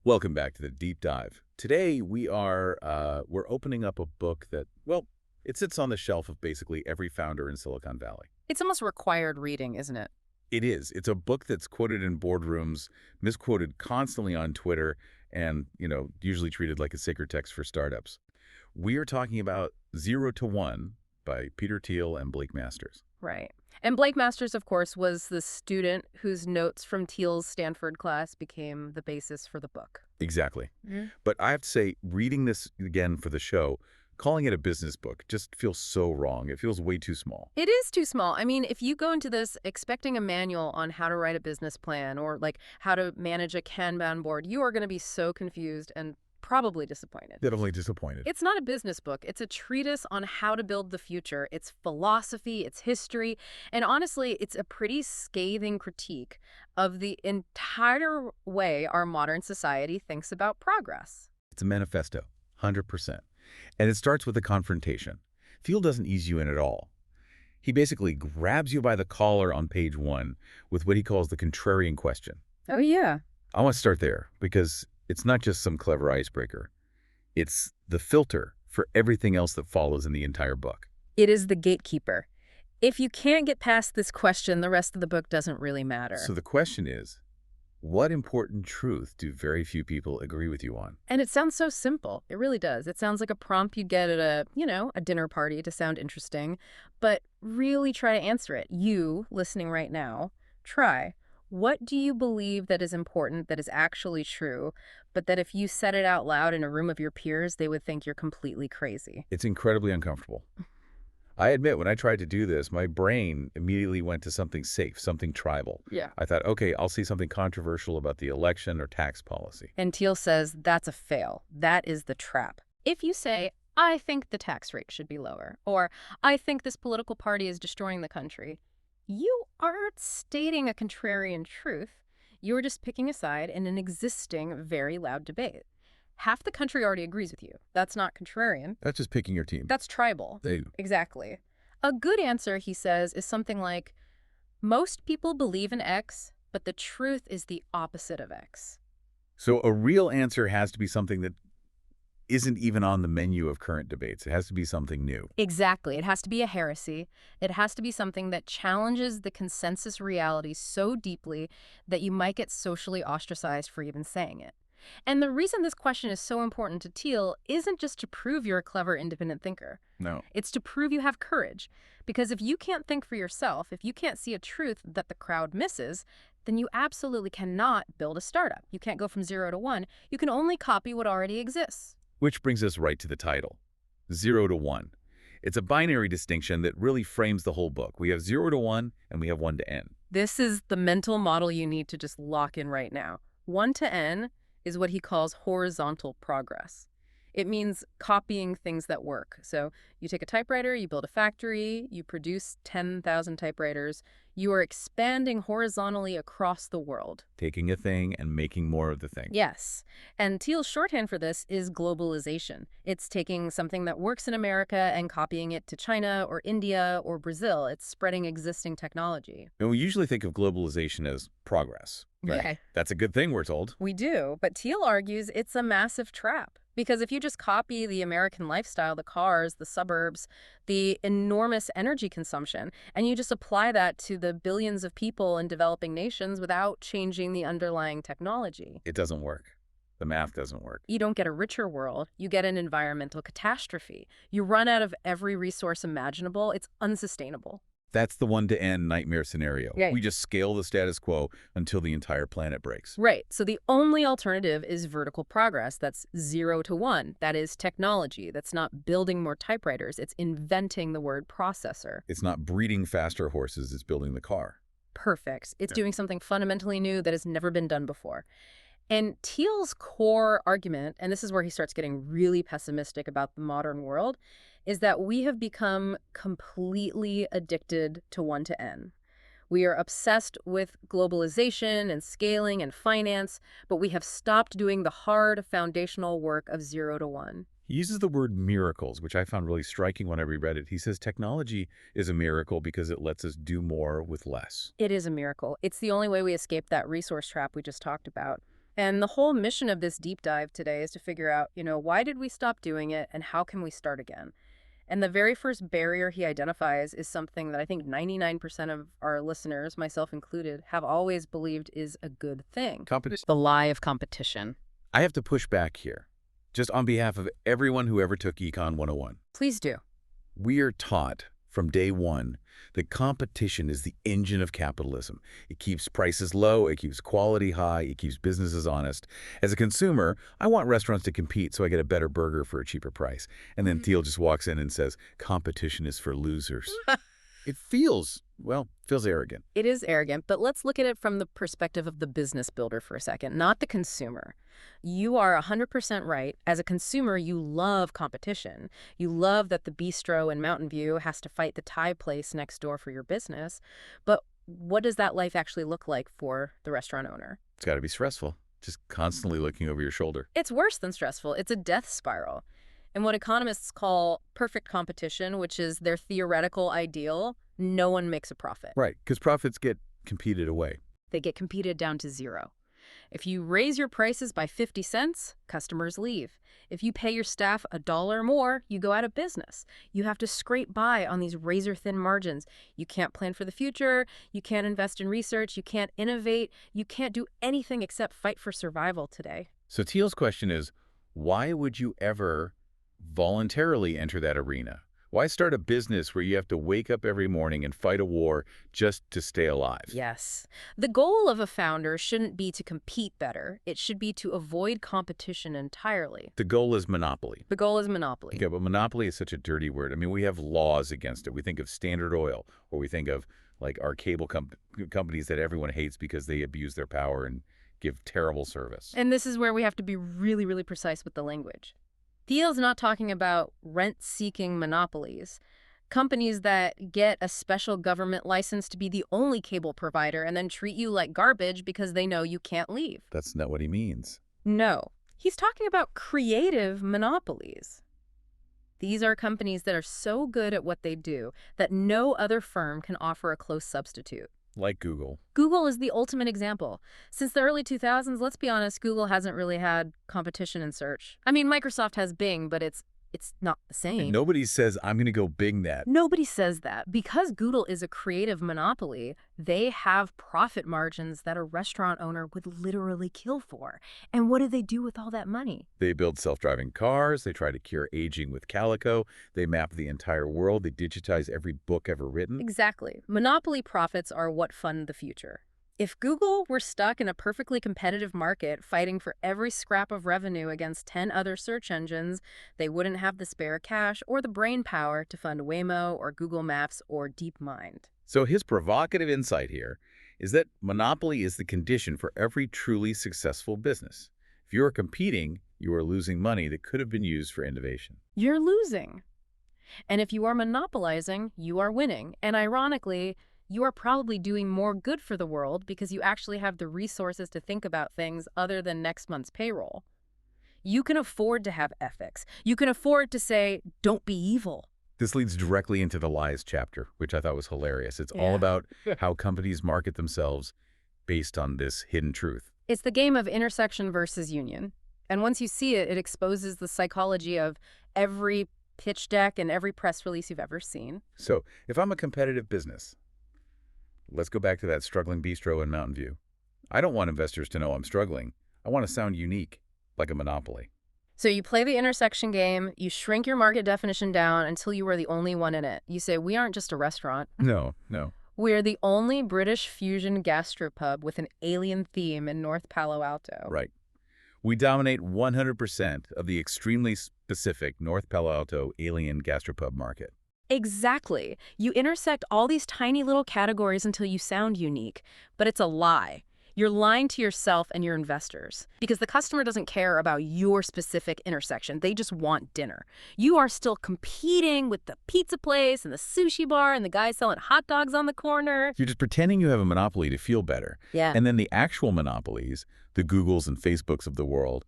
Welcome back to the deep dive. Today we're opening up a book that, well, it sits on the shelf of basically every founder in Silicon Valley. It's almost required reading, isn't it? It is. It's a book that's quoted in boardrooms, misquoted constantly on Twitter, and, usually treated like a sacred text for startups. We are talking about Zero to One by Peter Thiel and Blake Masters. Right. And Blake Masters, of course, was the student whose notes from Thiel's Stanford class became the basis for the book. Exactly. Mhm. But I have to say, reading this again for the show, calling it a business book just feels so wrong. It feels way too small. It is too small. I mean, if you go into this expecting a manual on how to write a business plan or like how to manage a Kanban board, you are going to be so confused and probably disappointed. Definitely disappointed. It's not a business book. It's a treatise on how to build the future. It's philosophy, it's history, and honestly, it's a pretty scathing critique of the entire way our modern society thinks about progress. It's a manifesto, 100%. And it starts with a confrontation. Thiel doesn't ease you in at all. He basically grabs you by the collar on page 1 with what he calls the contrarian question. Oh, yeah. I want to start there because it's not just some clever icebreaker. It's the filter for everything else that follows in the entire book. It is the gatekeeper. If you can't get past this question, the rest of the book doesn't really matter. So the question is, what important truth do very few people agree with you on? And it sounds so simple. It really does. It sounds like a prompt you'd get at a dinner party to sound interesting. But really try to answer it. You, listening right now, try. What do you believe that is important, that is actually true, but that if you said it out loud in a room of your peers, they would think you're completely crazy? It's incredibly uncomfortable. I admit, when I tried to do this, my brain immediately went to something safe, something tribal. Yeah. I thought, okay, I'll see something controversial about the election or tax policy. And Thiel says that's a fail. That is the trap. If you say, I think the tax rate should be lower, or I think this political party is destroying the country, you aren't stating a contrarian truth. You're just picking a side in an existing, very loud debate. Half the country already agrees with you. That's not contrarian. That's just picking your team. That's tribal. Exactly. A good answer, he says, is something like, most people believe in X, but the truth is the opposite of X. So a real answer has to be something that isn't even on the menu of current debates. It has to be something new. Exactly. It has to be a heresy. It has to be something that challenges the consensus reality so deeply that you might get socially ostracized for even saying it. And the reason this question is so important to Thiel isn't just to prove you're a clever, independent thinker. No. It's to prove you have courage. Because if you can't think for yourself, if you can't see a truth that the crowd misses, then you absolutely cannot build a startup. You can't go from 0 to 1. You can only copy what already exists. Which brings us right to the title, 0 to 1. It's a binary distinction that really frames the whole book. We have 0 to 1, and we have 1 to n. This is the mental model you need to just lock in right now. 1 to n is what he calls horizontal progress. It means copying things that work. So you take a typewriter, you build a factory, you produce 10,000 typewriters. You are expanding horizontally across the world. Taking a thing and making more of the thing. Yes. And Thiel's shorthand for this is globalization. It's taking something that works in America and copying it to China or India or Brazil. It's spreading existing technology. And we usually think of globalization as progress. Right? Okay. That's a good thing, we're told. We do, but Thiel argues it's a massive trap. Because if you just copy the American lifestyle, the cars, the suburbs, the enormous energy consumption, and you just apply that to the billions of people in developing nations without changing the underlying technology, It doesn't work. The math doesn't work. you don't get a richer world. You get an environmental catastrophe. You run out of every resource imaginable. It's unsustainable. That's the 1 to n nightmare scenario. Right. We just scale the status quo until the entire planet breaks. Right. So the only alternative is vertical progress. That's 0 to 1. That is technology. That's not building more typewriters. It's inventing the word processor. It's not breeding faster horses, it's building the car. Perfect. It's Yeah. doing something fundamentally new that has never been done before. And Thiel's core argument, and this is where he starts getting really pessimistic about the modern world, is that we have become completely addicted to 1 to n. We are obsessed with globalization and scaling and finance, but we have stopped doing the hard foundational work of 0 to 1. He uses the word miracles, which I found really striking when I reread it. He says technology is a miracle because it lets us do more with less. It is a miracle. It's the only way we escape that resource trap we just talked about. And the whole mission of this deep dive today is to figure out, why did we stop doing it and how can we start again? And the very first barrier he identifies is something that I think 99% of our listeners, myself included, have always believed is a good thing. Competition. The lie of competition. I have to push back here, just on behalf of everyone who ever took Econ 101. Please do. We are taught from day one that competition is the engine of capitalism. It keeps prices low, it keeps quality high, it keeps businesses honest. As a consumer, I want restaurants to compete so I get a better burger for a cheaper price. And then Thiel just walks in and says, competition is for losers. It feels arrogant. It is arrogant, but let's look at it from the perspective of the business builder for a second, not the consumer. You are 100% right. As a consumer, you love competition. You love that the bistro in Mountain View has to fight the Thai place next door for your business. But what does that life actually look like for the restaurant owner? It's got to be stressful, just constantly looking over your shoulder. It's worse than stressful. It's a death spiral. And what economists call perfect competition, which is their theoretical ideal, no one makes a profit. Right, because profits get competed away. They get competed down to zero. If you raise your prices by 50 cents, customers leave. If you pay your staff $1 more, you go out of business. You have to scrape by on these razor-thin margins. You can't plan for the future. You can't invest in research. You can't innovate. You can't do anything except fight for survival today. So Thiel's question is, why would you ever voluntarily enter that arena? Why start a business where you have to wake up every morning and fight a war just to stay alive? Yes. The goal of a founder shouldn't be to compete better. It should be to avoid competition entirely. The goal is monopoly. The goal is monopoly. Okay, but monopoly is such a dirty word. I mean, we have laws against it. We think of Standard Oil, or we think of like our cable companies that everyone hates because they abuse their power and give terrible service. And this is where we have to be really, really precise with the language. Thiel's not talking about rent-seeking monopolies, companies that get a special government license to be the only cable provider and then treat you like garbage because they know you can't leave. That's not what he means. No. He's talking about creative monopolies. These are companies that are so good at what they do that no other firm can offer a close substitute. Like Google. Google is the ultimate example. Since the early 2000s, let's be honest, Google hasn't really had competition in search. I mean, Microsoft has Bing, but it's not the same. And nobody says, I'm going to go Bing that. Nobody says that. Because Google is a creative monopoly, they have profit margins that a restaurant owner would literally kill for. And what do they do with all that money? They build self-driving cars. They try to cure aging with Calico. They map the entire world. They digitize every book ever written. Exactly. Monopoly profits are what fund the future. If Google were stuck in a perfectly competitive market fighting for every scrap of revenue against 10 other search engines, they wouldn't have the spare cash or the brain power to fund Waymo or Google Maps or DeepMind. So his provocative insight here is that monopoly is the condition for every truly successful business. If you are competing, you are losing money that could have been used for innovation. You're losing. And if you are monopolizing, you are winning. And ironically, you are probably doing more good for the world because you actually have the resources to think about things other than next month's payroll. You can afford to have ethics. You can afford to say, don't be evil. This leads directly into the lies chapter, which I thought was hilarious. It's all about how companies market themselves based on this hidden truth. It's the game of intersection versus union. And once you see it, it exposes the psychology of every pitch deck and every press release you've ever seen. So if I'm a competitive business, let's go back to that struggling bistro in Mountain View. I don't want investors to know I'm struggling. I want to sound unique, like a monopoly. So you play the intersection game, you shrink your market definition down until you are the only one in it. You say, we aren't just a restaurant. No. We're the only British fusion gastropub with an alien theme in North Palo Alto. Right. We dominate 100% of the extremely specific North Palo Alto alien gastropub market. Exactly. You intersect all these tiny little categories until you sound unique, but it's a lie. You're lying to yourself and your investors because the customer doesn't care about your specific intersection. They just want dinner. You are still competing with the pizza place and the sushi bar and the guy selling hot dogs on the corner. You're just pretending you have a monopoly to feel better. Yeah. And then the actual monopolies, the Googles and Facebooks of the world,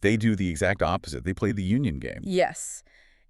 they do the exact opposite. They play the union game. Yes.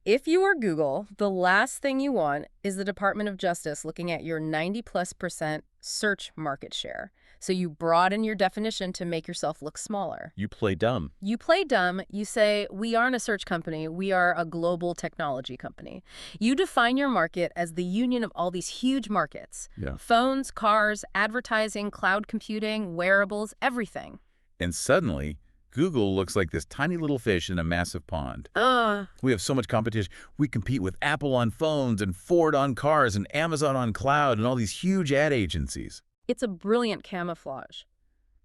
If you are Google, the last thing you want is the Department of Justice looking at your 90+% search market share. So you broaden your definition to make yourself look smaller. You play dumb. You play dumb. You say, we aren't a search company. We are a global technology company. You define your market as the union of all these huge markets. Yeah. Phones, cars, advertising, cloud computing, wearables, everything. And suddenly, Google looks like this tiny little fish in a massive pond. Uh, We have so much competition. We compete with Apple on phones and Ford on cars and Amazon on cloud and all these huge ad agencies. It's a brilliant camouflage.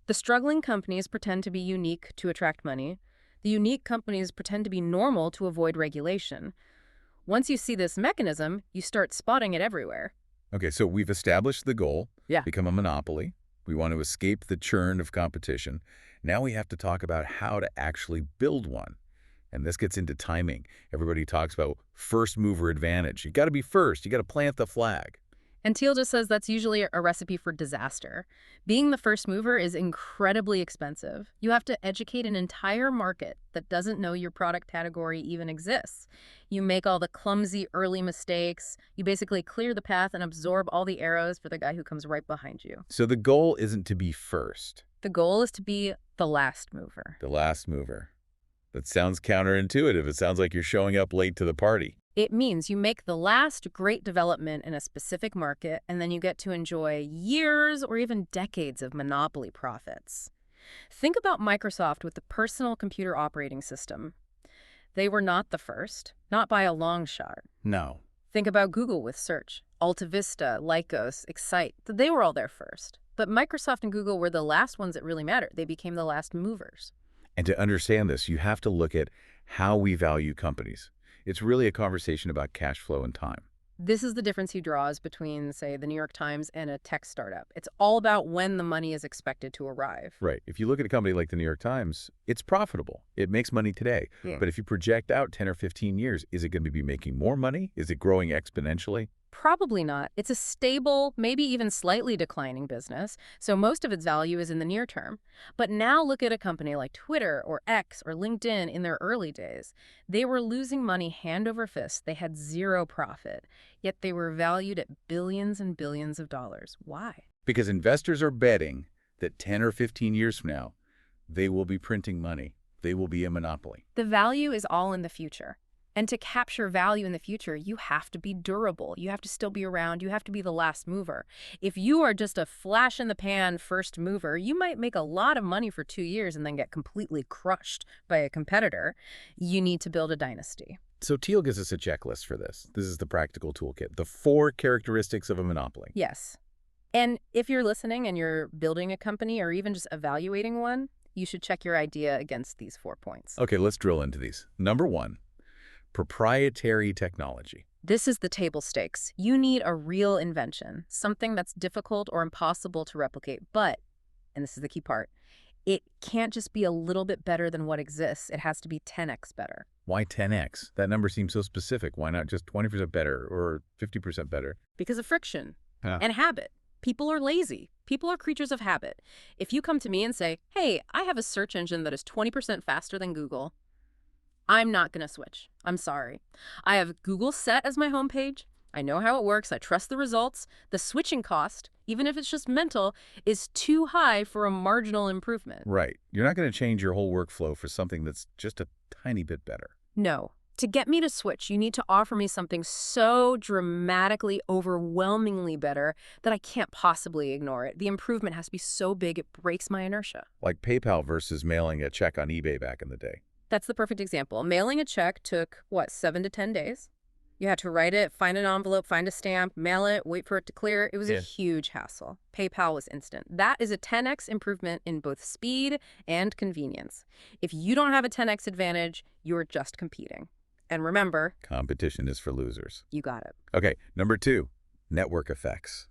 The struggling companies pretend to be unique to attract money. The unique companies pretend to be normal to avoid regulation. Once you see this mechanism, you start spotting it everywhere. Okay, so we've established the goal, Yeah. become a monopoly. We want to escape the churn of competition. Now we have to talk about how to actually build one. And this gets into timing. Everybody talks about first mover advantage. You got to be first. You got to plant the flag. And Thiel just says that's usually a recipe for disaster. Being the first mover is incredibly expensive. You have to educate an entire market that doesn't know your product category even exists. You make all the clumsy early mistakes. You basically clear the path and absorb all the arrows for the guy who comes right behind you. So the goal isn't to be first, The goal is to be the last mover. the last mover. That sounds counterintuitive. It sounds like you're showing up late to the party. It means you make the last great development in a specific market, and then you get to enjoy years or even decades of monopoly profits. Think about Microsoft with the personal computer operating system. They were not the first, not by a long shot. No. Think about Google with search. Alta Vista, Lycos, Excite, they were all there first. But Microsoft and Google were the last ones that really mattered. They became the last movers. And to understand this, you have to look at how we value companies. It's really a conversation about cash flow and time. This is the difference he draws between, say, the New York Times and a tech startup. It's all about when the money is expected to arrive. Right. If you look at a company like the New York Times, it's profitable. It makes money today. Yeah. But if you project out 10 or 15 years, is it going to be making more money? Is it growing exponentially? Probably not. It's a stable, maybe even slightly declining business, so most of its value is in the near term. But now look at a company like Twitter or X or LinkedIn in their early days. They were losing money hand over fist. They had zero profit, yet they were valued at billions and billions of dollars. Why? Because investors are betting that 10 or 15 years from now, they will be printing money. They will be a monopoly. The value is all in the future. And to capture value in the future, you have to be durable. You have to still be around. You have to be the last mover. If you are just a flash-in-the-pan first mover, you might make a lot of money for 2 years and then get completely crushed by a competitor. You need to build a dynasty. So Thiel gives us a checklist for this. This is the practical toolkit, the 4 characteristics of a monopoly. Yes. And if you're listening and you're building a company or even just evaluating one, you should check your idea against these 4 points. Okay, let's drill into these. Number 1, proprietary technology. This is the table stakes. You need a real invention, something that's difficult or impossible to replicate. But, and this is the key part, it can't just be a little bit better than what exists. It has to be 10x better. Why 10x? That number seems so specific. Why not just 20% better or 50% better? Because of friction Yeah. and habit. People are lazy. People are creatures of habit. If you come to me and say, hey, I have a search engine that is 20% faster than Google, I'm not going to switch. I'm sorry. I have Google set as my homepage. I know how it works. I trust the results. The switching cost, even if it's just mental, is too high for a marginal improvement. Right. You're not going to change your whole workflow for something that's just a tiny bit better. No. To get me to switch, you need to offer me something so dramatically, overwhelmingly better that I can't possibly ignore it. The improvement has to be so big it breaks my inertia. Like PayPal versus mailing a check on eBay back in the day. That's the perfect example. Mailing a check took, 7 to 10 days? You had to write it, find an envelope, find a stamp, mail it, wait for it to clear. It was a huge hassle. PayPal was instant. That is a 10x improvement in both speed and convenience. If you don't have a 10x advantage, you're just competing. And remember, Competition is for losers. you got it. Okay, number 2, network effects.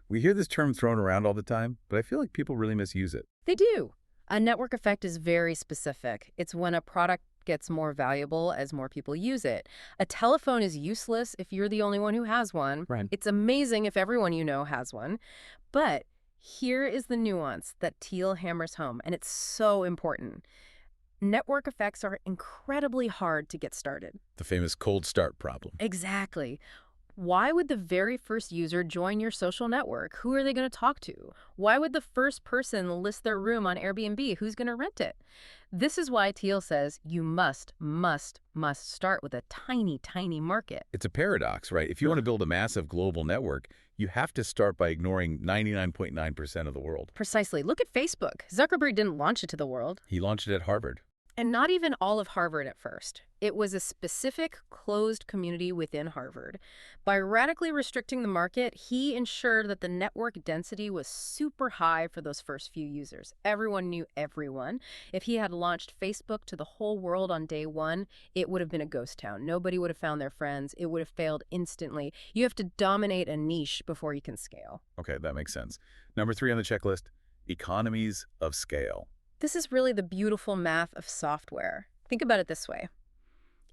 We hear this term thrown around all the time, but I feel like people really misuse it. They do. A network effect is very specific. It's when a product gets more valuable as more people use it. A telephone is useless if you're the only one who has one. Right. It's amazing if everyone you know has one. But here is the nuance that Thiel hammers home, and it's so important. Network effects are incredibly hard to get started. The famous cold start problem. Exactly. Why would the very first user join your social network? Who are they going to talk to? Why would the first person list their room on Airbnb? Who's going to rent it? This is why Thiel says you must start with a tiny, tiny market. It's a paradox, right? If you want to build a massive global network, you have to start by ignoring 99.9% of the world. Precisely. Look at Facebook. Zuckerberg didn't launch it to the world. He launched it at Harvard. And not even all of Harvard at first. It was a specific closed community within Harvard. By radically restricting the market, he ensured that the network density was super high for those first few users. Everyone knew everyone. If he had launched Facebook to the whole world on day one, it would have been a ghost town. Nobody would have found their friends. It would have failed instantly. You have to dominate a niche before you can scale. Okay, that makes sense. Number 3 on the checklist, economies of scale. This is really the beautiful math of software. Think about it this way.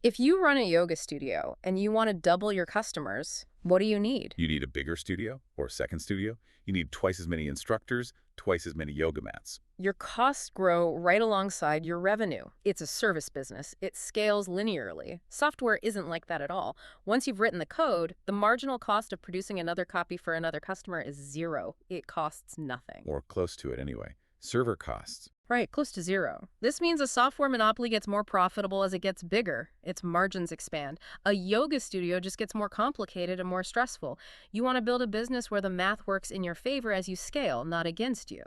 If you run a yoga studio and you want to double your customers, what do you need? You need a bigger studio or a second studio. You need twice as many instructors, twice as many yoga mats. Your costs grow right alongside your revenue. It's a service business. It scales linearly. Software isn't like that at all. Once you've written the code, the marginal cost of producing another copy for another customer is zero. It costs nothing. Or close to it anyway. Server costs. Right, close to zero. This means a software monopoly gets more profitable as it gets bigger. Its margins expand. A yoga studio just gets more complicated and more stressful. You want to build a business where the math works in your favor as you scale, not against you.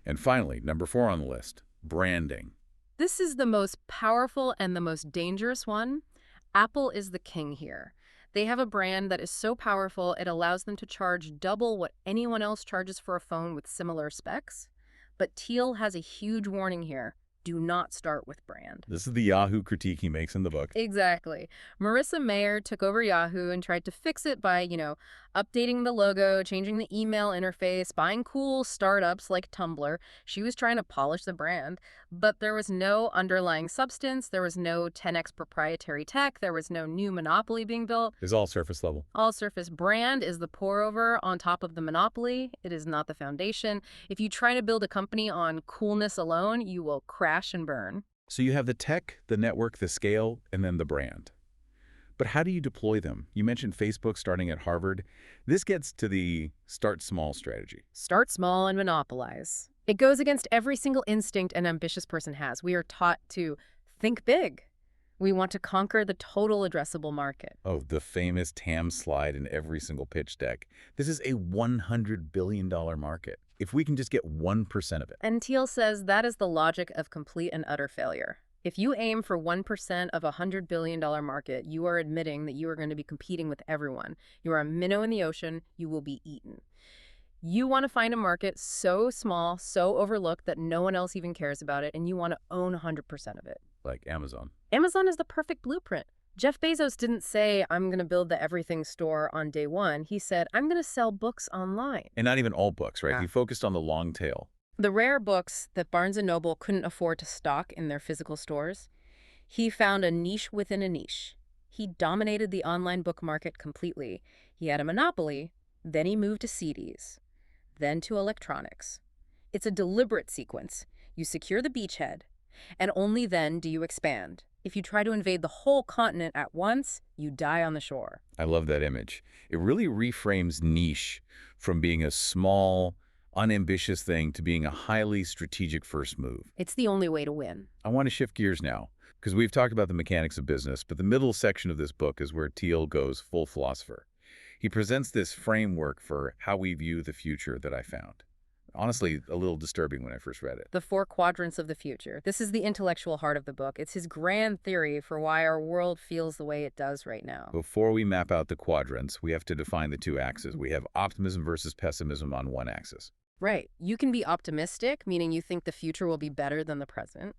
And finally, number 4 on the list, branding. This is the most powerful and the most dangerous one. Apple is the king here. They have a brand that is so powerful it allows them to charge double what anyone else charges for a phone with similar specs. But Thiel has a huge warning here. Do not start with brand. This is the Yahoo critique he makes in the book. Exactly. Marissa Mayer took over Yahoo and tried to fix it by, updating the logo, changing the email interface, buying cool startups like Tumblr. She was trying to polish the brand, but there was no underlying substance. There was no 10x proprietary tech. There was no new monopoly being built. It's all surface level. All surface. Brand is the pour over on top of the monopoly. It is not the foundation. If you try to build a company on coolness alone, you will crash and burn. So you have the tech, the network, the scale, and then the brand. But how do you deploy them? You mentioned Facebook starting at Harvard. This gets to the start small strategy. Start small and monopolize. It goes against every single instinct an ambitious person has. We are taught to think big. We want to conquer the total addressable market. Oh, the famous TAM slide in every single pitch deck. This is a $100 billion market. If we can just get 1% of it. And Thiel says that is the logic of complete and utter failure. If you aim for 1% of a $100 billion market, you are admitting that you are going to be competing with everyone. You are a minnow in the ocean. You will be eaten. You want to find a market so small, so overlooked that no one else even cares about it, and you want to own 100% of it. Like Amazon. Amazon is the perfect blueprint. Jeff Bezos didn't say, I'm going to build the everything store on day one. He said, I'm going to sell books online. And not even all books, right? Yeah. He focused on the long tail. The rare books that Barnes & Noble couldn't afford to stock in their physical stores, he found a niche within a niche. He dominated the online book market completely. He had a monopoly, then he moved to CDs, then to electronics. It's a deliberate sequence. You secure the beachhead, and only then do you expand. If you try to invade the whole continent at once, you die on the shore. I love that image. It really reframes niche from being a small, unambitious thing to being a highly strategic first move. It's the only way to win. I want to shift gears now, because we've talked about the mechanics of business, but the middle section of this book is where Thiel goes full philosopher. He presents this framework for how we view the future that I found. Honestly, a little disturbing when I first read it. The 4 quadrants of the future. This is the intellectual heart of the book. It's his grand theory for why our world feels the way it does right now. Before we map out the quadrants, we have to define the 2 axes. We have optimism versus pessimism on one axis. Right. You can be optimistic, meaning you think the future will be better than the present.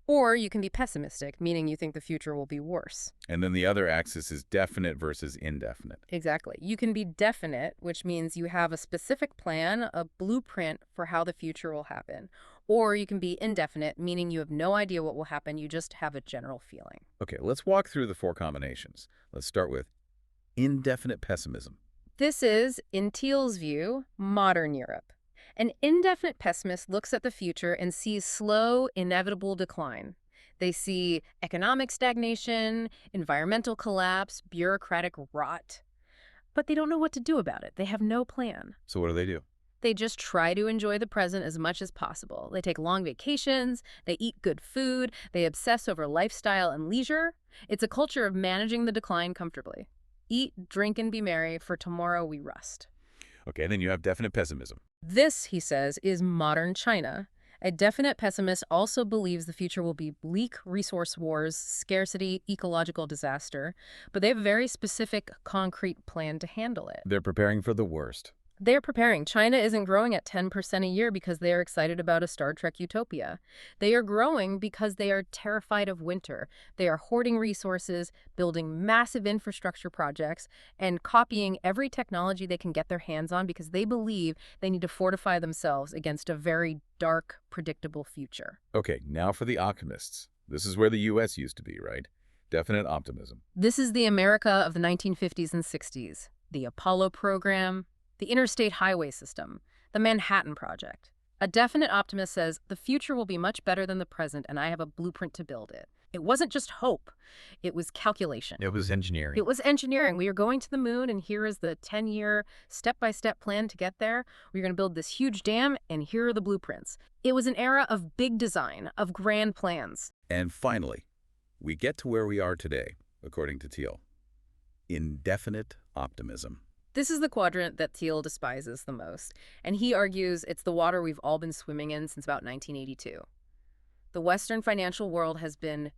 Or you can be pessimistic, meaning you think the future will be worse. And then the other axis is definite versus indefinite. Exactly. You can be definite, which means you have a specific plan, a blueprint for how the future will happen. Or you can be indefinite, meaning you have no idea what will happen, you just have a general feeling. Okay, let's walk through the 4 combinations. Let's start with indefinite pessimism. This is, in Thiel's view, modern Europe. An indefinite pessimist looks at the future and sees slow, inevitable decline. They see economic stagnation, environmental collapse, bureaucratic rot. But they don't know what to do about it. They have no plan. So what do? They just try to enjoy the present as much as possible. They take long vacations, they eat good food, they obsess over lifestyle and leisure. It's a culture of managing the decline comfortably. Eat, drink, and be merry, for tomorrow we rust. Okay, then you have definite pessimism. This, he says, is modern China. A definite pessimist also believes the future will be bleak resource wars, scarcity, ecological disaster, but they have a very specific, concrete plan to handle it. They're preparing for the worst. They're preparing. China isn't growing at 10% a year because they are excited about a Star Trek utopia. They are growing because they are terrified of winter. They are hoarding resources, building massive infrastructure projects, and copying every technology they can get their hands on because they believe they need to fortify themselves against a very dark, predictable future. Okay, now for the optimists. This is where the U.S. used to be, right? Definite optimism. This is the America of the 1950s and 60s. The Apollo program, the interstate highway system, the Manhattan Project. A definite optimist says, the future will be much better than the present, and I have a blueprint to build it. It wasn't just hope. It was calculation. It was engineering. It was engineering. We are going to the moon, and here is the 10-year step-by-step plan to get there. We're going to build this huge dam, and here are the blueprints. It was an era of big design, of grand plans. And finally, we get to where we are today, according to Thiel. Indefinite optimism. This is the quadrant that Thiel despises the most, and he argues it's the water we've all been swimming in since about 1982. The Western financial world has been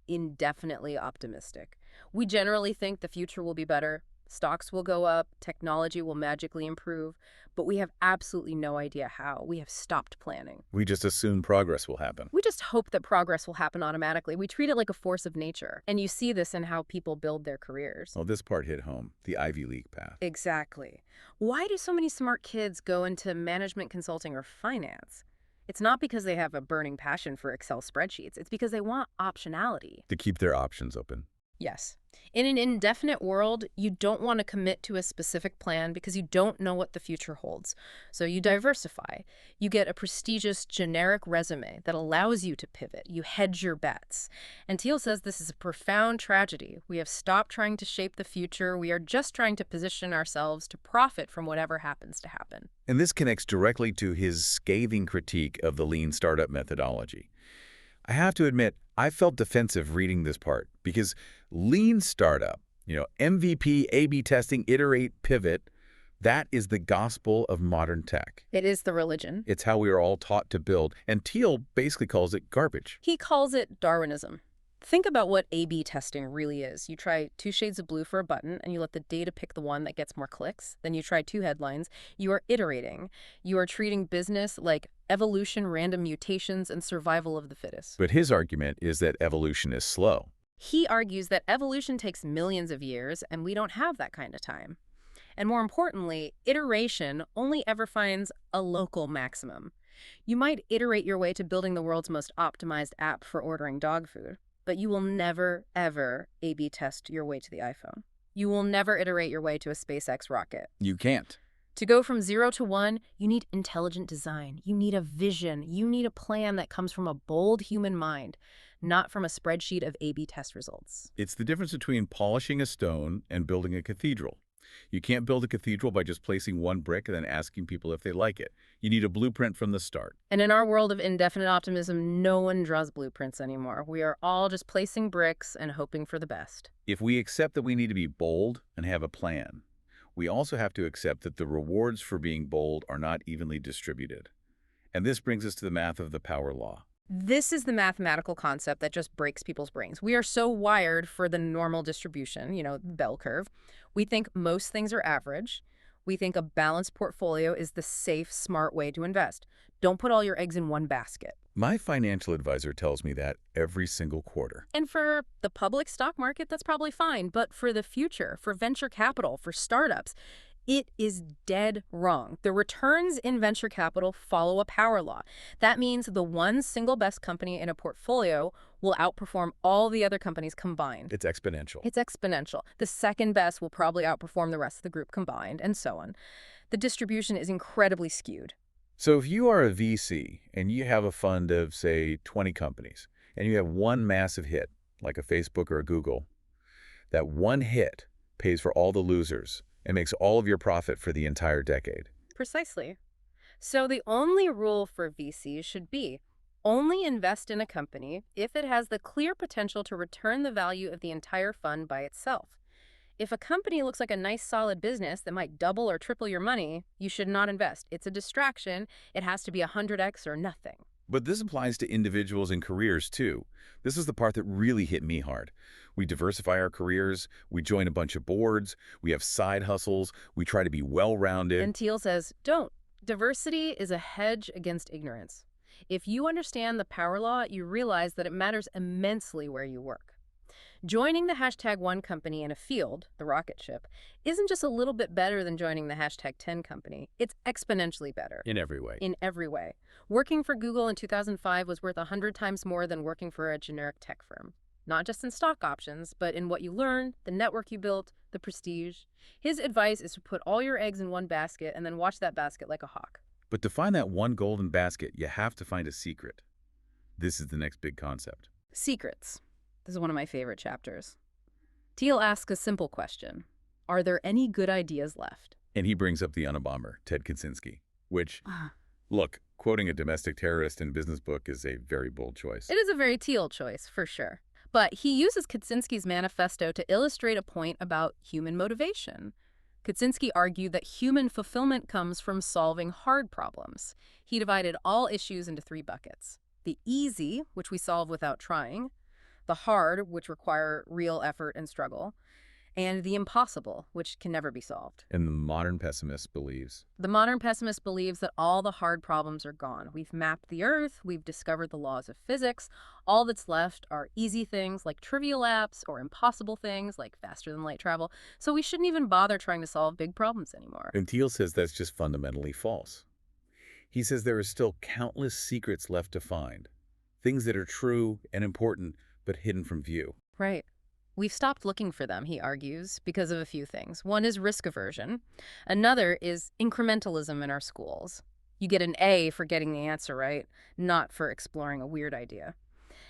indefinitely optimistic. We generally think the future will be better, stocks will go up, technology will magically improve, but we have absolutely no idea how. We have stopped planning. We just assume progress will happen. We just hope that progress will happen automatically. We treat it like a force of nature. And you see this in how people build their careers. Well, this part hit home, the Ivy League path. Exactly. Why do so many smart kids go into management consulting or finance? It's not because they have a burning passion for Excel spreadsheets. It's because they want optionality. To keep their options open. Yes. In an indefinite world, you don't want to commit to a specific plan because you don't know what the future holds. So you diversify. You get a prestigious generic resume that allows you to pivot. You hedge your bets. And Thiel says this is a profound tragedy. We have stopped trying to shape the future. We are just trying to position ourselves to profit from whatever happens to happen. And this connects directly to his scathing critique of the lean startup methodology. I have to admit, I felt defensive reading this part because lean startup, MVP, A/B testing, iterate, pivot, that is the gospel of modern tech. It is the religion. It's how we are all taught to build, and Thiel basically calls it garbage. He calls it Darwinism. Think about what A/B testing really is. You try 2 shades of blue for a button, and you let the data pick the one that gets more clicks. Then you try 2 headlines. You are iterating. You are treating business like evolution, random mutations, and survival of the fittest. But his argument is that evolution is slow. He argues that evolution takes millions of years, and we don't have that kind of time. And more importantly, iteration only ever finds a local maximum. You might iterate your way to building the world's most optimized app for ordering dog food, but you will never, ever A/B test your way to the iPhone. You will never iterate your way to a SpaceX rocket. You can't. To go from 0 to 1, you need intelligent design. You need a vision. You need a plan that comes from a bold human mind, not from a spreadsheet of A/B test results. It's the difference between polishing a stone and building a cathedral. You can't build a cathedral by just placing one brick and then asking people if they like it. You need a blueprint from the start. And in our world of indefinite optimism, no one draws blueprints anymore. We are all just placing bricks and hoping for the best. If we accept that we need to be bold and have a plan, we also have to accept that the rewards for being bold are not evenly distributed. And this brings us to the math of the power law. This is the mathematical concept that just breaks people's brains. We are so wired for the normal distribution, bell curve. We think most things are average. We think a balanced portfolio is the safe, smart way to invest. Don't put all your eggs in one basket. My financial advisor tells me that every single quarter. And for the public stock market, that's probably fine. But for the future, for venture capital, for startups, it is dead wrong. The returns in venture capital follow a power law. That means the one single best company in a portfolio will outperform all the other companies combined. It's exponential. It's exponential. The second best will probably outperform the rest of the group combined, and so on. The distribution is incredibly skewed. So if you are a VC and you have a fund of, say, 20 companies, and you have one massive hit, like a Facebook or a Google, that one hit pays for all the losers and makes all of your profit for the entire decade. Precisely. So the only rule for VCs should be only invest in a company if it has the clear potential to return the value of the entire fund by itself. If a company looks like a nice solid business that might double or triple your money, you should not invest. It's a distraction. It has to be 100x or nothing. But this applies to individuals and careers too. This is the part that really hit me hard. We diversify our careers, we join a bunch of boards, we have side hustles, we try to be well-rounded. And Thiel says, don't. Diversity is a hedge against ignorance. If you understand the power law, you realize that it matters immensely where you work. Joining the #1 company in a field, the rocket ship, isn't just a little bit better than joining the #10 company. It's exponentially better. In every way. In every way. Working for Google in 2005 was worth 100 times more than working for a generic tech firm. Not just in stock options, but in what you learned, the network you built, the prestige. His advice is to put all your eggs in one basket and then watch that basket like a hawk. But to find that one golden basket, you have to find a secret. This is the next big concept. Secrets. This is one of my favorite chapters. Thiel asks a simple question. Are there any good ideas left? And he brings up the Unabomber, Ted Kaczynski, which, look, quoting a domestic terrorist in business book is a very bold choice. It is a very Thiel choice, for sure. But he uses Kaczynski's manifesto to illustrate a point about human motivation. Kaczynski argued that human fulfillment comes from solving hard problems. He divided all issues into 3 buckets. The easy, which we solve without trying, the hard, which require real effort and struggle, and the impossible, which can never be solved. And the modern pessimist believes. The modern pessimist believes that all the hard problems are gone. We've mapped the Earth, we've discovered the laws of physics. All that's left are easy things like trivial apps or impossible things like faster-than-light travel. So we shouldn't even bother trying to solve big problems anymore. And Thiel says that's just fundamentally false. He says there are still countless secrets left to find. Things that are true and important, but hidden from view. Right. We've stopped looking for them, he argues, because of a few things. One is risk aversion. Another is incrementalism in our schools. You get an A for getting the answer right, not for exploring a weird idea.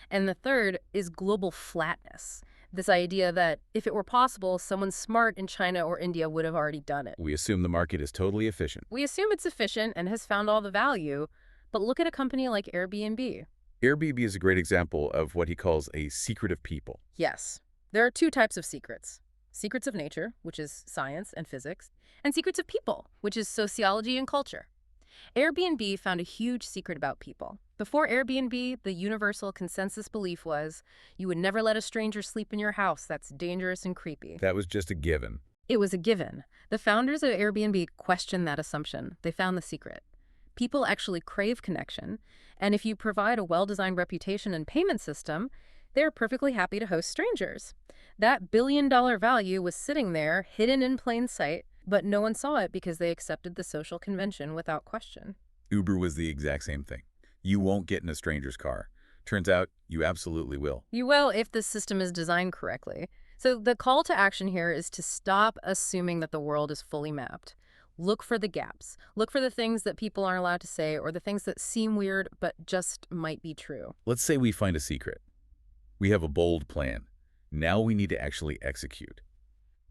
And the third is global flatness. This idea that if it were possible, someone smart in China or India would have already done it. We assume the market is totally efficient. We assume it's efficient and has found all the value, but look at a company like Airbnb. Airbnb is a great example of what he calls a secret of people. Yes. There are 2 types of secrets. Secrets of nature, which is science and physics, and secrets of people, which is sociology and culture. Airbnb found a huge secret about people. Before Airbnb, the universal consensus belief was you would never let a stranger sleep in your house. That's dangerous and creepy. That was just a given. It was a given. The founders of Airbnb questioned that assumption. They found the secret. People actually crave connection, and if you provide a well-designed reputation and payment system, they're perfectly happy to host strangers. That billion-dollar value was sitting there, hidden in plain sight, but no one saw it because they accepted the social convention without question. Uber was the exact same thing. You won't get in a stranger's car. Turns out you absolutely will. You will if the system is designed correctly. So the call to action here is to stop assuming that the world is fully mapped. Look for the gaps. Look for the things that people aren't allowed to say or the things that seem weird but just might be true. Let's say we find a secret. We have a bold plan. Now we need to actually execute.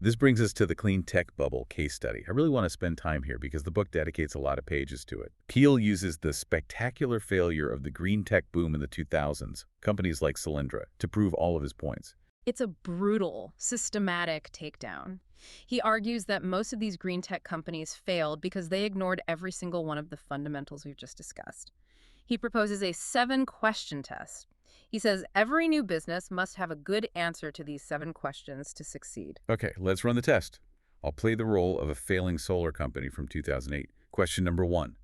This brings us to the clean tech bubble case study. I really want to spend time here because the book dedicates a lot of pages to it. Thiel uses the spectacular failure of the green tech boom in the 2000s, companies like Solyndra, to prove all of his points. It's a brutal, systematic takedown. He argues that most of these green tech companies failed because they ignored every single one of the fundamentals we've just discussed. He proposes a 7-question test. He says every new business must have a good answer to these 7 questions to succeed. Okay, let's run the test. I'll play the role of a failing solar company from 2008. Question number 1,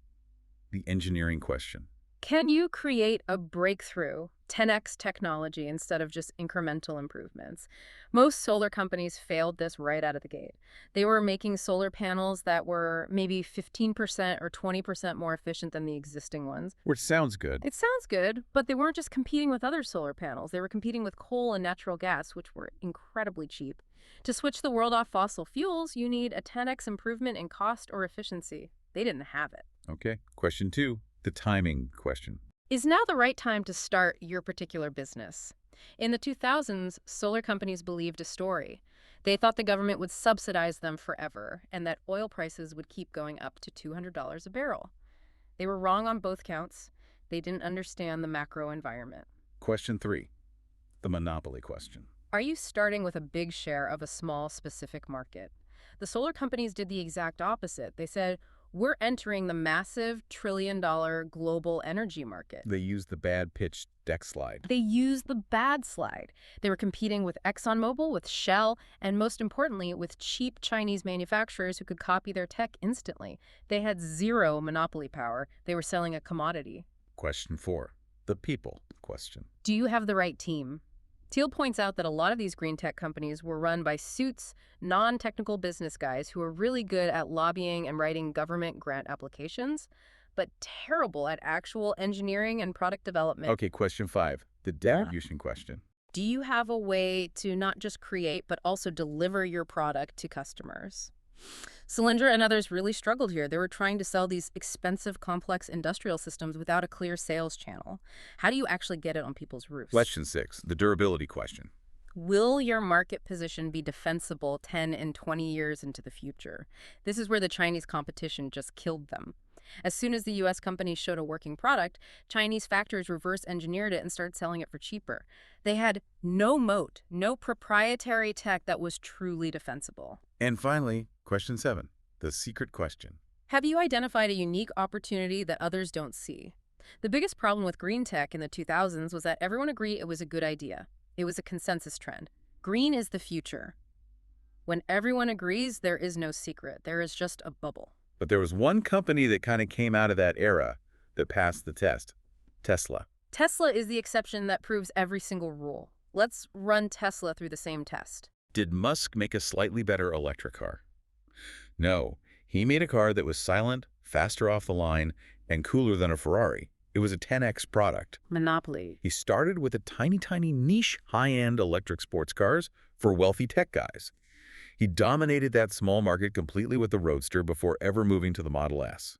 the engineering question. Can you create a breakthrough 10x technology instead of just incremental improvements? Most solar companies failed this right out of the gate. They were making solar panels that were maybe 15% or 20% more efficient than the existing ones. Which sounds good. It sounds good, but they weren't just competing with other solar panels. They were competing with coal and natural gas, which were incredibly cheap. To switch the world off fossil fuels, you need a 10x improvement in cost or efficiency. They didn't have it. Okay, question 2, the timing question. Is now the right time to start your particular business? In the 2000s, solar companies believed a story. They thought the government would subsidize them forever and that oil prices would keep going up to $200 a barrel. They were wrong on both counts. They didn't understand the macro environment. Question 3, the monopoly question. Are you starting with a big share of a small, specific market? The solar companies did the exact opposite. They said, we're entering the massive trillion-dollar global energy market. They used the bad pitch deck slide. They used the bad slide. They were competing with ExxonMobil, with Shell, and most importantly, with cheap Chinese manufacturers who could copy their tech instantly. They had zero monopoly power. They were selling a commodity. Question 4, the people question. Do you have the right team? Thiel points out that a lot of these green tech companies were run by suits, non-technical business guys who are really good at lobbying and writing government grant applications, but terrible at actual engineering and product development. Okay, question 5, the distribution question. Do you have a way to not just create, but also deliver your product to customers? Solyndra and others really struggled here. They were trying to sell these expensive, complex industrial systems without a clear sales channel. How do you actually get it on people's roofs? Question 6, the durability question. Will your market position be defensible 10 and 20 years into the future? This is where the Chinese competition just killed them. As soon as the U.S. companies showed a working product, Chinese factories reverse-engineered it and started selling it for cheaper. They had no moat, no proprietary tech that was truly defensible. And finally, question 7, the secret question. Have you identified a unique opportunity that others don't see? The biggest problem with green tech in the 2000s was that everyone agreed it was a good idea. It was a consensus trend. Green is the future. When everyone agrees, there is no secret. There is just a bubble. But there was one company that kind of came out of that era that passed the test, Tesla. Tesla is the exception that proves every single rule. Let's run Tesla through the same test. Did Musk make a slightly better electric car? No, he made a car that was silent, faster off the line, and cooler than a Ferrari. It was a 10x product. Monopoly. He started with a tiny niche high-end electric sports cars for wealthy tech guys. He dominated that small market completely with the Roadster before ever moving to the Model S.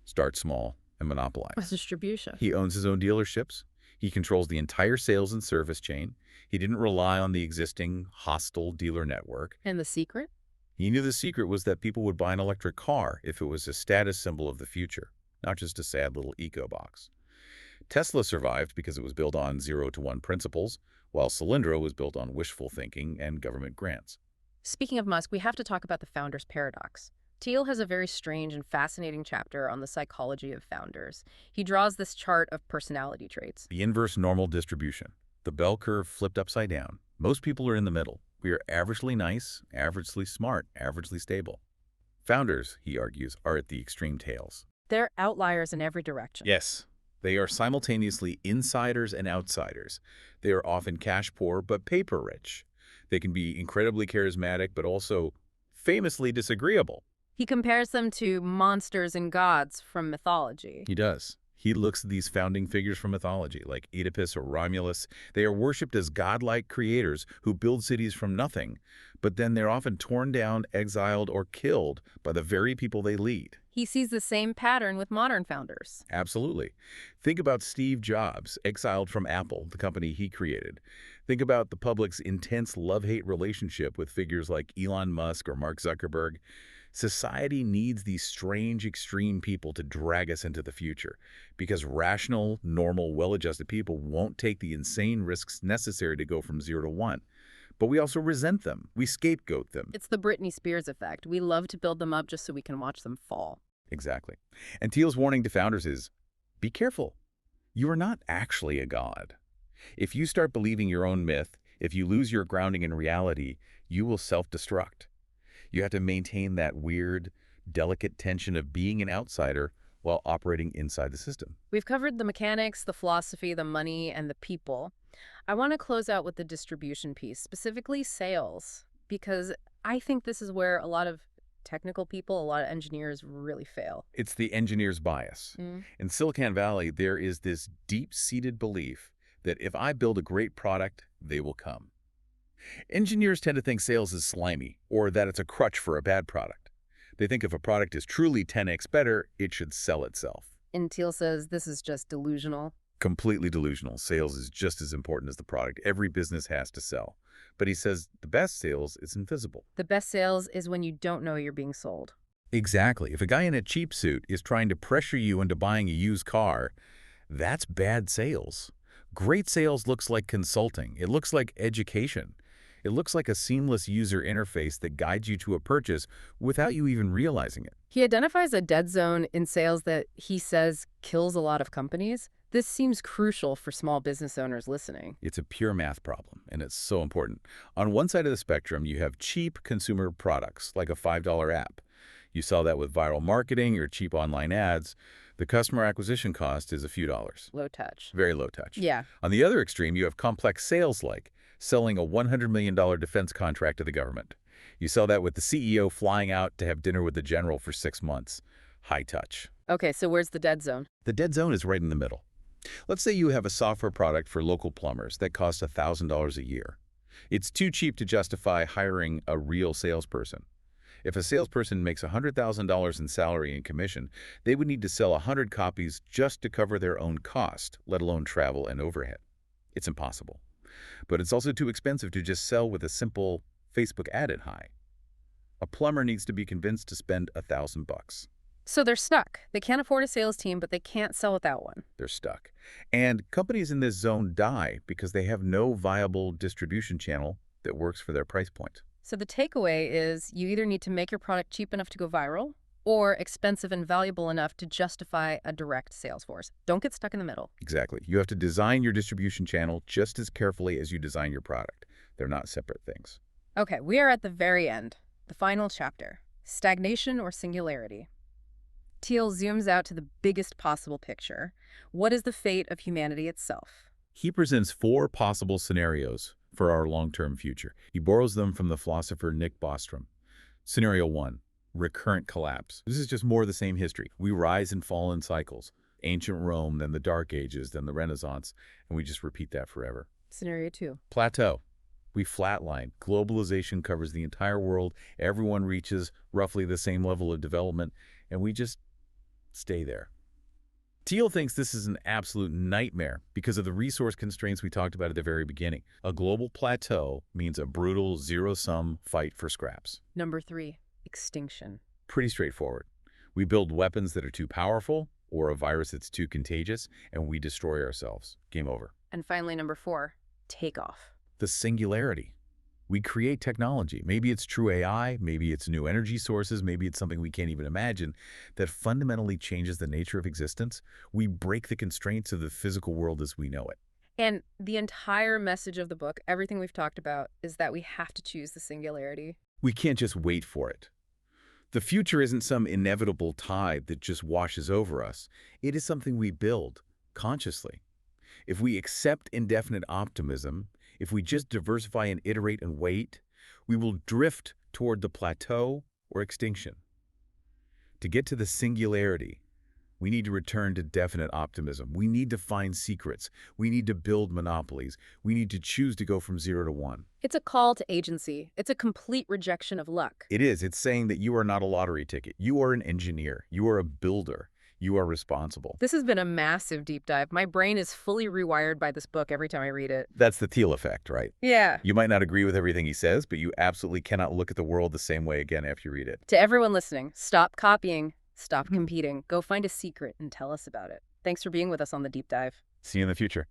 Start small and monopolize. Distribution. He owns his own dealerships. He controls the entire sales and service chain. He didn't rely on the existing hostile dealer network. And the secret? He knew the secret was that people would buy an electric car if it was a status symbol of the future, not just a sad little eco box. Tesla survived because it was built on 0-to-1 principles, while Solyndra was built on wishful thinking and government grants. Speaking of Musk, we have to talk about the founder's paradox. Thiel has a very strange and fascinating chapter on the psychology of founders. He draws this chart of personality traits. The inverse normal distribution. The bell curve flipped upside down. Most people are in the middle. We are averagely nice, averagely smart, averagely stable. Founders, he argues, are at the extreme tails. They're outliers in every direction. Yes, they are simultaneously insiders and outsiders. They are often cash poor but paper rich. They can be incredibly charismatic but also famously disagreeable. He compares them to monsters and gods from mythology. He does. He looks at these founding figures from mythology, like Oedipus or Romulus. They are worshipped as godlike creators who build cities from nothing, but then they're often torn down, exiled, or killed by the very people they lead. He sees the same pattern with modern founders. Absolutely. Think about Steve Jobs, exiled from Apple, the company he created. Think about the public's intense love-hate relationship with figures like Elon Musk or Mark Zuckerberg. Society needs these strange, extreme people to drag us into the future because rational, normal, well-adjusted people won't take the insane risks necessary to go from 0 to 1. But we also resent them. We scapegoat them. It's the Britney Spears effect. We love to build them up just so we can watch them fall. Exactly. And Thiel's warning to founders is, be careful. You are not actually a god. If you start believing your own myth, if you lose your grounding in reality, you will self-destruct. You have to maintain that weird, delicate tension of being an outsider while operating inside the system. We've covered the mechanics, the philosophy, the money, and the people. I want to close out with the distribution piece, specifically sales, because I think this is where a lot of technical people, a lot of engineers really fail. It's the engineer's bias. In Silicon Valley, there is this deep-seated belief that if I build a great product, they will come. Engineers tend to think sales is slimy, or that it's a crutch for a bad product. They think if a product is truly 10x better, it should sell itself. And Thiel says this is just delusional. Completely delusional. Sales is just as important as the product. Every business has to sell. But he says the best sales is invisible. The best sales is when you don't know you're being sold. Exactly. If a guy in a cheap suit is trying to pressure you into buying a used car, that's bad sales. Great sales looks like consulting. It looks like education. It looks like a seamless user interface that guides you to a purchase without you even realizing it. He identifies a dead zone in sales that he says kills a lot of companies. This seems crucial for small business owners listening. It's a pure math problem, and it's so important. On one side of the spectrum, you have cheap consumer products, like a $5 app. You sell that with viral marketing or cheap online ads. The customer acquisition cost is a few dollars. Low touch. Very low touch. Yeah. On the other extreme, you have complex sales like selling a $100 million defense contract to the government. You sell that with the CEO flying out to have dinner with the general for 6 months. High touch. Okay, so where's the dead zone? The dead zone is right in the middle. Let's say you have a software product for local plumbers that costs $1,000 a year. It's too cheap to justify hiring a real salesperson. If a salesperson makes $100,000 in salary and commission, they would need to sell 100 copies just to cover their own cost, let alone travel and overhead. It's impossible. But it's also too expensive to just sell with a simple Facebook ad at high. A plumber needs to be convinced to spend $1,000. So they're stuck. They can't afford a sales team, but they can't sell without one. They're stuck. And companies in this zone die because they have no viable distribution channel that works for their price point. So the takeaway is you either need to make your product cheap enough to go viral or expensive and valuable enough to justify a direct sales force. Don't get stuck in the middle. Exactly. You have to design your distribution channel just as carefully as you design your product. They're not separate things. Okay, we are at the very end, the final chapter, stagnation or singularity. Thiel zooms out to the biggest possible picture. What is the fate of humanity itself? He presents 4 possible scenarios for our long-term future. He borrows them from the philosopher Nick Bostrom. Scenario 1, recurrent collapse. This is just more of the same history. We rise and fall in cycles. Ancient Rome, then the Dark Ages, then the Renaissance, and we just repeat that forever. Scenario 2. Plateau. We flatline. Globalization covers the entire world. Everyone reaches roughly the same level of development, and we just stay there. Thiel thinks this is an absolute nightmare because of the resource constraints we talked about at the very beginning. A global plateau means a brutal zero-sum fight for scraps. Number 3, extinction. Pretty straightforward. We build weapons that are too powerful or a virus that's too contagious, and we destroy ourselves. Game over. And finally, number 4, takeoff. The singularity. We create technology. Maybe it's true AI, maybe it's new energy sources, maybe it's something we can't even imagine that fundamentally changes the nature of existence. We break the constraints of the physical world as we know it. And the entire message of the book, everything we've talked about, is that we have to choose the singularity. We can't just wait for it. The future isn't some inevitable tide that just washes over us. It is something we build consciously. If we accept indefinite optimism, if we just diversify and iterate and wait, we will drift toward the plateau or extinction. To get to the singularity, we need to return to definite optimism. We need to find secrets. We need to build monopolies. We need to choose to go from 0 to 1. It's a call to agency. It's a complete rejection of luck. It is. It's saying that you are not a lottery ticket. You are an engineer. You are a builder. You are responsible. This has been a massive deep dive. My brain is fully rewired by this book every time I read it. That's the Thiel effect, right? Yeah. You might not agree with everything he says, but you absolutely cannot look at the world the same way again after you read it. To everyone listening, stop copying, stop competing. Go find a secret and tell us about it. Thanks for being with us on the deep dive. See you in the future.